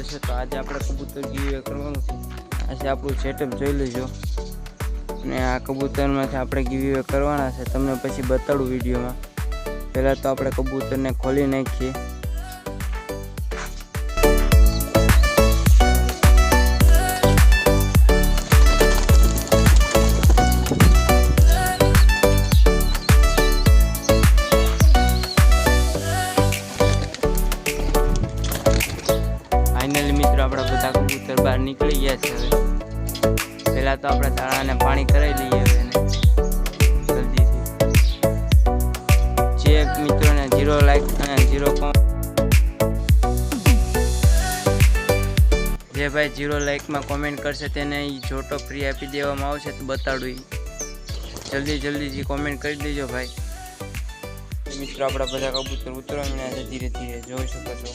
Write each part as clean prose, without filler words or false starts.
છે તો આજે આપણે કબૂતર ગીવે કરવાનું છે। આજે આપણું સેટઅપ જોઈ લેજો અને આ કબૂતરમાંથી આપણે ગીવે કરવાના છે। તમને પછી બતાડું વિડીયોમાં। પહેલાં તો આપણે કબૂતરને ખોલી નાખીએ। फाइनली मित्रों अपना बधा कबूतर बहार निकली गया है। हवे पहला तो अपने ताळाने पाणी कराई लीए जल्दी थी। जे मित्रों ने 0 लाइक અને 0 जे भाई 0 लाइक में कमेंट करशे तेने जोटो फ्री आपी देवामां आवशे तो बताडू। जल्दी जल्दी जी कमेंट कर दीजो भाई। मित्रों अपना बधा कबूतर उतरवा मळ्या छे धीरे धीरे जोई शको छो।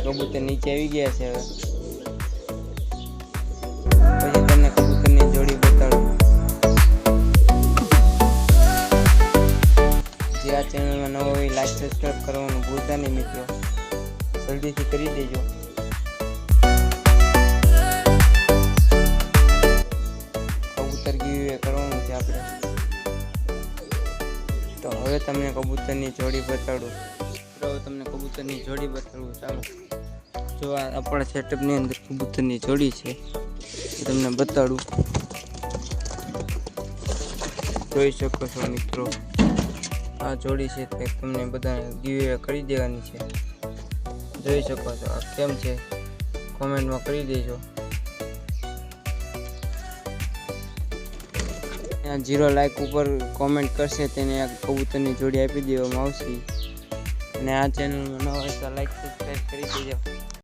कबूतर नीचे આવી ગયા છે। હવે પછી તમને કબૂતરની જોડી બતાડું। જે આ ચેનલમાં નવો હોય લાઈક સબસ્ક્રાઇબ કરવાનું ભૂલતા નહીં મિત્રો। જલ્દીથી કરી દેજો। કબૂતર ગીવે કરવાનું છે આપણે તો હવે તમને કબૂતરની જોડી બતાડું। તમને કબૂતરની જોડી બતાડું ચાલો। जो अपना सेटअप ની અંદર કબૂતરની જોડી છે એ તમને બતાડું। જોઈ શકો છો મિત્રો આ જોડી છે તે તમને બધા ગીવે કરી દેવાની છે। જોઈ શકો છો આ કેમ છે કોમેન્ટમાં કરી દેજો। આ 0 લાઈક ઉપર કોમેન્ટ કરશે તેને આ કબૂતરની જોડી આપી દેવામાં આવશે। અને આ ચેનલમાં નવા હોય તો લાઈક સબસ્ક્રાઇબ કરી દેજો।